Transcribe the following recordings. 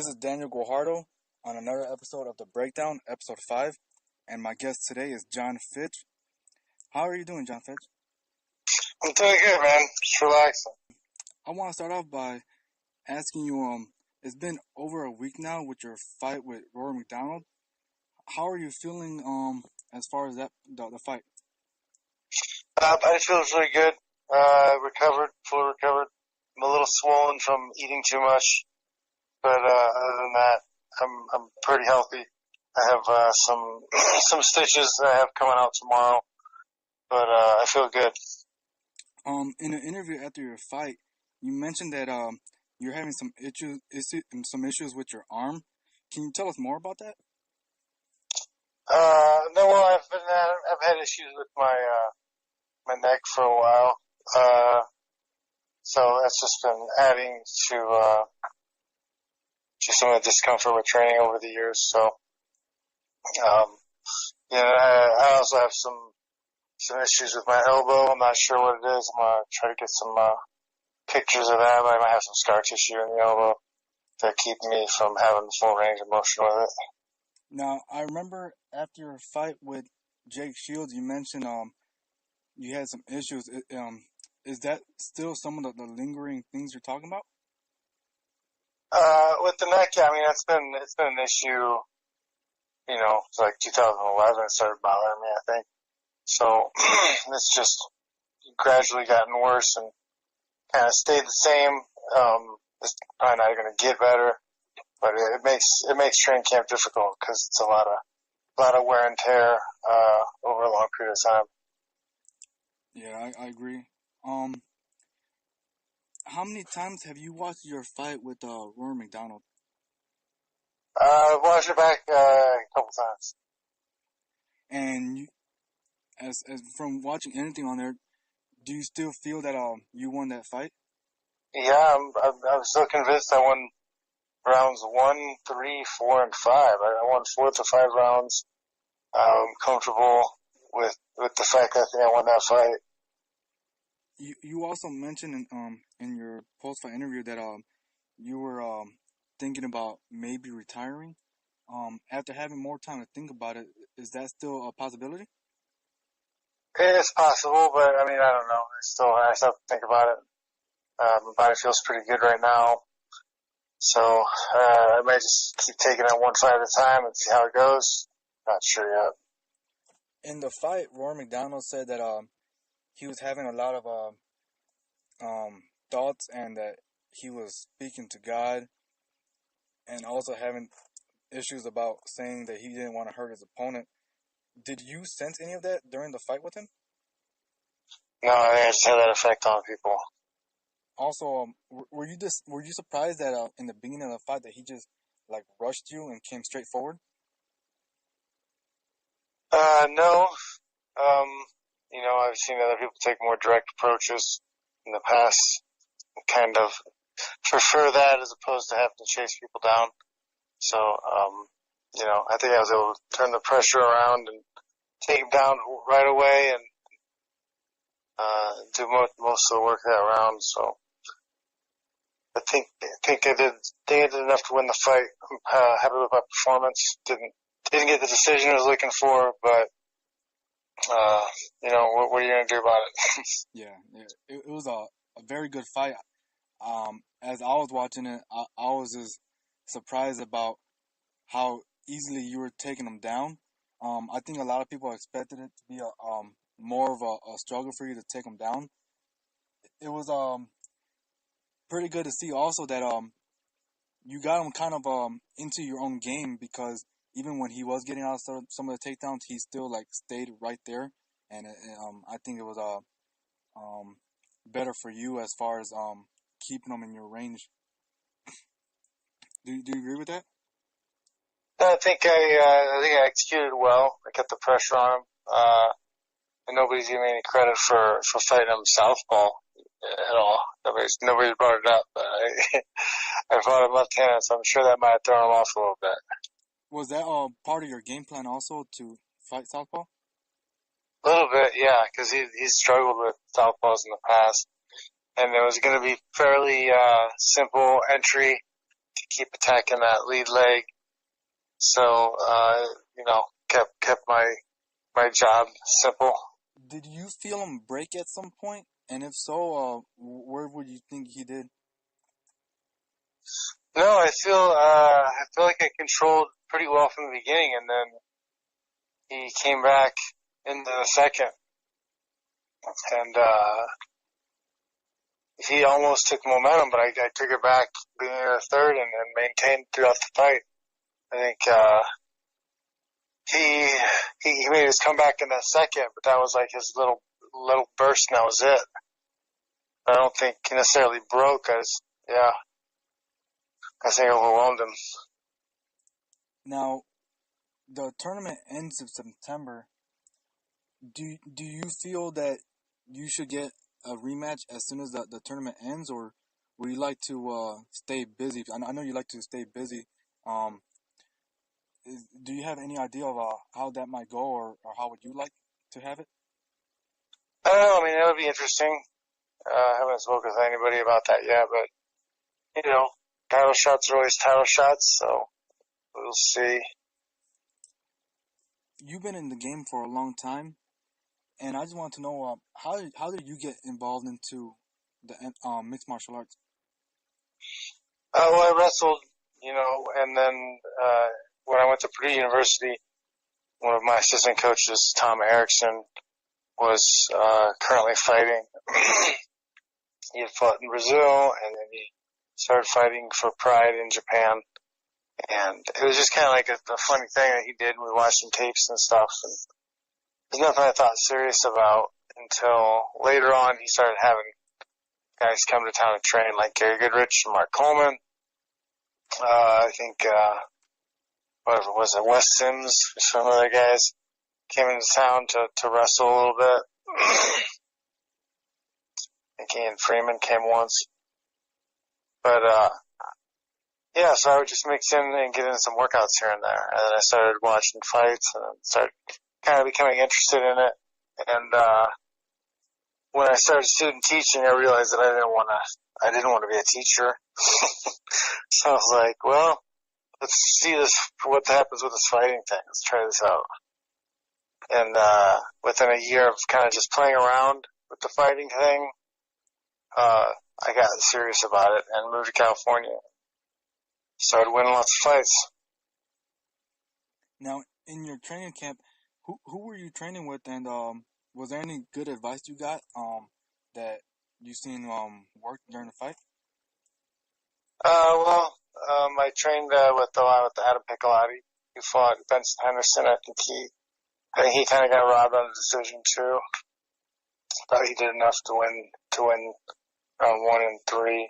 This is Daniel Guajardo on another episode of The Breakdown, episode 5, and my guest today is Jon Fitch. How are you doing, Jon Fitch? I'm doing good, man. Just relaxing. I want to start off by asking you, it's been over a week now with your fight with Rory Macdonald. How are you feeling as far as the fight? I feel really good. Fully recovered. I'm a little swollen from eating too much, but other than that, I'm pretty healthy. I have some stitches that I have coming out tomorrow, but I feel good. In an interview after your fight, you mentioned that you're having some issues with your arm. Can you tell us more about that? No, well, I've had issues with my neck for a while. So that's just been adding to some of the discomfort with training over the years. So, I also have some issues with my elbow. I'm not sure what it is. I'm gonna try to get some pictures of that. I might have some scar tissue in the elbow that keep me from having full range of motion with it. Now, I remember after your fight with Jake Shields, you mentioned you had some issues. Is that still some of the lingering things you're talking about? With the neck, yeah, I mean, it's been an issue, it's like 2011 it started bothering me, I think. So, it's just gradually gotten worse and kind of stayed the same. It's probably not going to get better, but it makes training camp difficult because it's a lot of wear and tear, over a long period of time. Yeah, I agree. How many times have you watched your fight with Rory Macdonald? I've watched it back a couple times. And you, as from watching anything on there, do you still feel that you won that fight? Yeah, I'm still convinced I won rounds 1, 3, 4, and 5. I won 4 to 5 rounds. I'm comfortable with the fact that I think I won that fight. You also mentioned in your post-fight interview that you were thinking about maybe retiring. After having more time to think about it, is that still a possibility? It's possible, but I mean, I don't know. I still have to think about it. My body feels pretty good right now, so I might just keep taking it one fight at a time and see how it goes. Not sure yet. In the fight, Rory Macdonald said that he was having a lot of thoughts and that he was speaking to God and also having issues about saying that he didn't want to hurt his opponent. Did you sense any of that during the fight with him? No, I just had that effect on people. Also, were you surprised that in the beginning of the fight that he just like rushed you and came straight forward? No. I've seen other people take more direct approaches in the past and kind of prefer that as opposed to having to chase people down. So, I think I was able to turn the pressure around and take him down right away and do most of the work that round. So, I think I did enough to win the fight. I'm happy with my performance. Didn't get the decision I was looking for, but what are you gonna do about it? Yeah. It was a very good fight. As I was watching it, I was just surprised about how easily you were taking him down. I think a lot of people expected it to be more of a struggle for you to take him down. It was pretty good to see also that you got him kind of into your own game, because even when he was getting out of some of the takedowns, he still like stayed right there, and I think it was better for you as far as keeping him in your range. Do you agree with that? I think I executed well. I kept the pressure on him. And nobody's giving me any credit for fighting him southpaw at all. Nobody's brought it up. I fought him left-handed, so I'm sure that might have thrown him off a little bit. Was that part of your game plan also to fight southpaw? A little bit, yeah, because he's struggled with southpaws in the past, and it was going to be fairly simple entry keep attacking that lead leg. So, kept my job simple. Did you feel him break at some point? And if so, where would you think he did? No, I feel like I controlled pretty well from the beginning, and then he came back into the second, and he almost took momentum, but I took it back beginning of the third and maintained throughout the fight. I think he made his comeback in that second, but that was like his little burst, and that was it. I don't think he necessarily broke. I think I overwhelmed him. Now, the tournament ends in September. Do you feel that you should get a rematch as soon as the tournament ends, or would you like to stay busy? I know you like to stay busy. Um, do you have any idea of how that might go, or how would you like to have it? I don't know. I mean, it would be interesting. I haven't spoken with anybody about that yet, but title shots are always title shots, so we'll see. You've been in the game for a long time, and I just want to know how did you get involved into the mixed martial arts? Well, I wrestled, and then when I went to Purdue University, one of my assistant coaches, Tom Erickson, was currently fighting. He had fought in Brazil, and then he started fighting for Pride in Japan. And it was just kind of like a funny thing that he did. We watched some tapes and stuff, and there's nothing I thought serious about until later on he started having guys come to town to train, like Gary Goodrich and Mark Coleman. I think, whatever was it, Wes Sims, some other guys came into town to wrestle a little bit. I think Ian Freeman came once. But, so I would just mix in and get in some workouts here and there. And then I started watching fights and started kind of becoming interested in it. And, when I started student teaching, I realized that I didn't want to be a teacher. So I was like, well, let's see what happens with this fighting thing. Let's try this out. And, within a year of kind of just playing around with the fighting thing, I got serious about it and moved to California. Started winning lots of fights. Now, in your training camp, who were you training with, and was there any good advice you got that you seen work during the fight? I trained with Adam Piccolotti, who fought Benson Henderson. I think he kind of got robbed on the decision too. Thought he did enough to win round 1 and 3.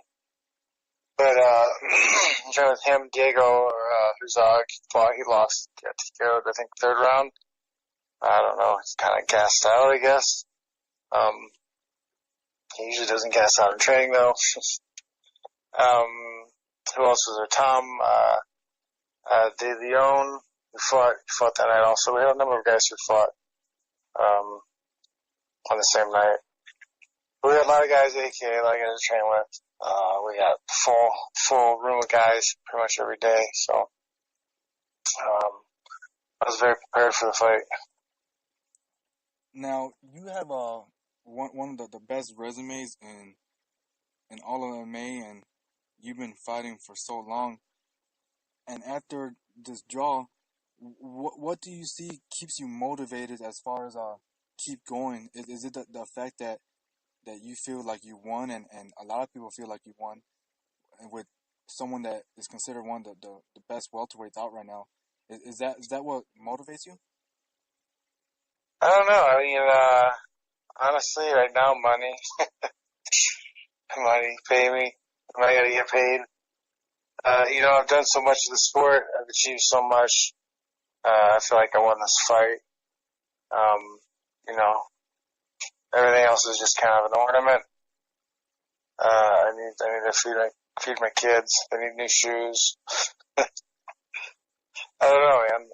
But I'm trying with him, Diego Huzag fought. He lost. Got TKO'd, I think, 3rd round. I don't know. He's kind of gassed out, I guess. He usually doesn't gas out in training, though. Who else was there? Tom De Leon, who fought that night also. We had a number of guys who fought on the same night. But we had a lot of guys, AKA, a lot of guys to train with. We got full room of guys pretty much every day. So I was very prepared for the fight. Now, you have one of the best resumes in all of MMA, and you've been fighting for so long. And after this draw, what do you see keeps you motivated as far as keep going? Is it the fact that you feel like you won, and a lot of people feel like you won, and with someone that is considered one of the best welterweights out right now? Is that what motivates you? I don't know. I mean, honestly, right now, money. Money, pay me. I gotta get paid. I've done so much of the sport. I've achieved so much. I feel like I won this fight. Everything else is just kind of an ornament. I need to feed my kids. They need new shoes. I don't know, man.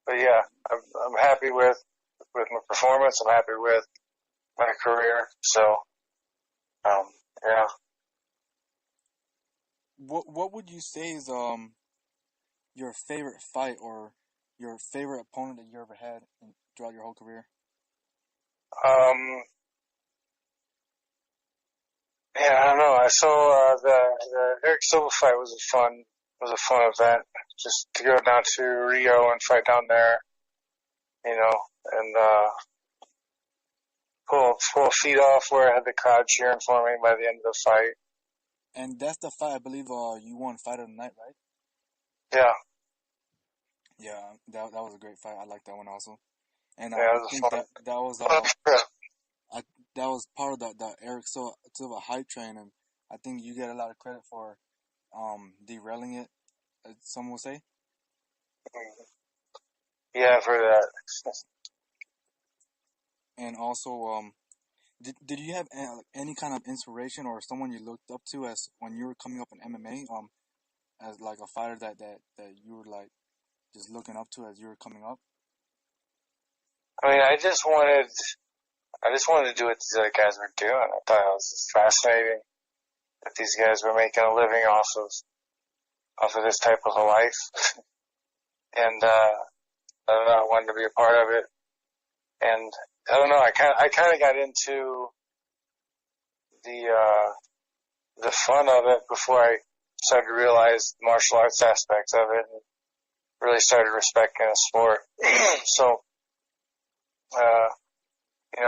But yeah, I'm happy with my performance. I'm happy with my career. So, yeah. what would you say is your favorite fight or your favorite opponent that you ever had throughout your whole career? Um, yeah, I don't know. I saw the Eric Silva fight was a fun event. Just to go down to Rio and fight down there, and pull feet off where I had the crowd cheering for me by the end of the fight. And that's the fight I believe you won Fight of the Night, right? Yeah, Yeah, that was a great fight. I like that one also. And yeah, I it was think fun. that was Yeah. that was part of the Eric Silva hype train, and I think you get a lot of credit for derailing it. Some will say. Yeah, I've heard that. And also, did you have any kind of inspiration or someone you looked up to as when you were coming up in MMA, as like a fighter that you were like just looking up to as you were coming up? I mean, I just wanted to do what these other guys were doing. I thought it was just fascinating that these guys were making a living off of this type of a life. And, I don't know, I wanted to be a part of it. And I don't know, I kind of got into the fun of it before I started to realize the martial arts aspects of it and really started respecting the sport. So,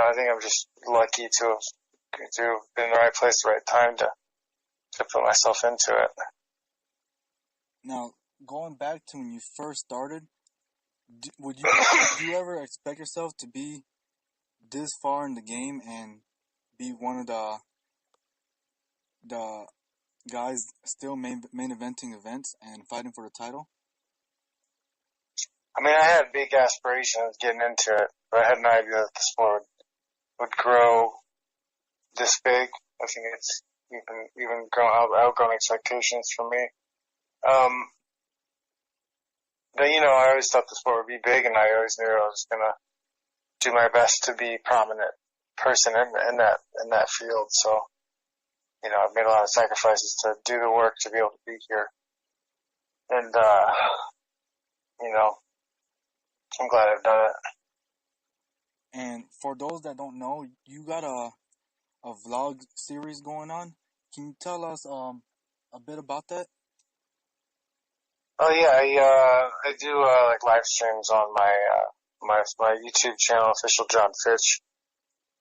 I think I'm just lucky to have been in the right place at the right time to put myself into it. Now, going back to when you first started, would you ever expect yourself to be this far in the game and be one of the guys still main eventing events and fighting for the title? I mean, I had big aspirations getting into it, but I had no idea that the sport would grow this big. I think it's even outgrown expectations for me. But I always thought the sport would be big, and I always knew I was gonna do my best to be a prominent person in that field. So, I've made a lot of sacrifices to do the work to be able to be here, and I'm glad I've done it. And for those that don't know, you got a vlog series going on. Can you tell us a bit about that? Oh yeah, I do like live streams on my YouTube channel, official Jon Fitch.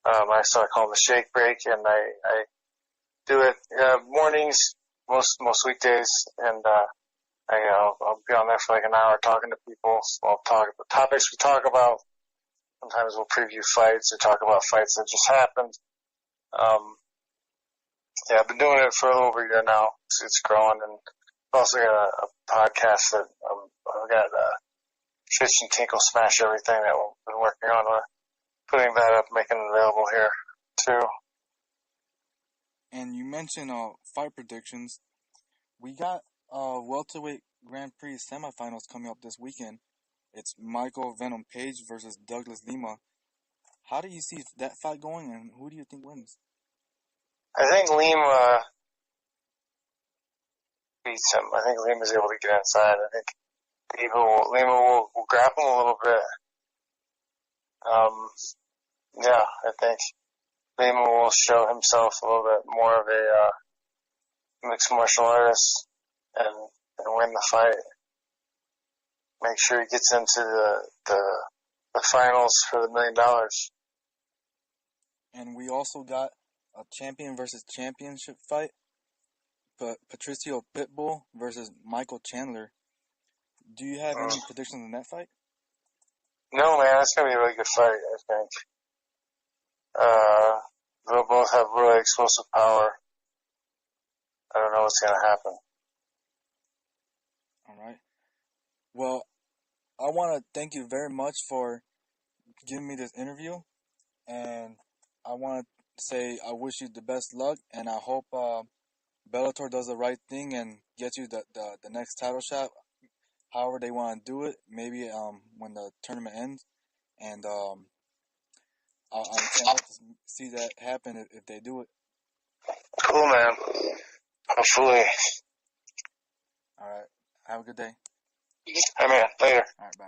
I call it the Shake Break, and I do it mornings, most weekdays, and I'll be on there for like an hour talking to people. I'll talk about topics we talk about. Sometimes we'll preview fights or talk about fights that just happened. Yeah, I've been doing it for a little over a year now. It's growing, and I've also got a podcast that I've got Fitch and Tinkle Smash Everything that we've been working on. We're putting that up, making it available here too. And you mentioned fight predictions. We got welterweight Grand Prix semifinals coming up this weekend. It's Michael Venom Page versus Douglas Lima. How do you see that fight going, and who do you think wins? I think Lima beats him. I think Lima's able to get inside. I think Lima will grapple him a little bit. Yeah, I think Lima will show himself a little bit more of a mixed martial artist and win the fight. Make sure he gets into the finals for the $1 million. And we also got a champion versus championship fight. Patricio Pitbull versus Michael Chandler. Do you have any predictions on that fight? No, man, it's gonna be a really good fight. I think. They'll both have really explosive power. I don't know what's gonna happen. All right. Well, I want to thank you very much for giving me this interview, and I want to say I wish you the best luck, and I hope Bellator does the right thing and gets you the next title shot, however they want to do it. Maybe when the tournament ends, and I can't wait to see that happen if they do it. Cool, man. Hopefully. All right. Have a good day. Hey man, later. All right, bye.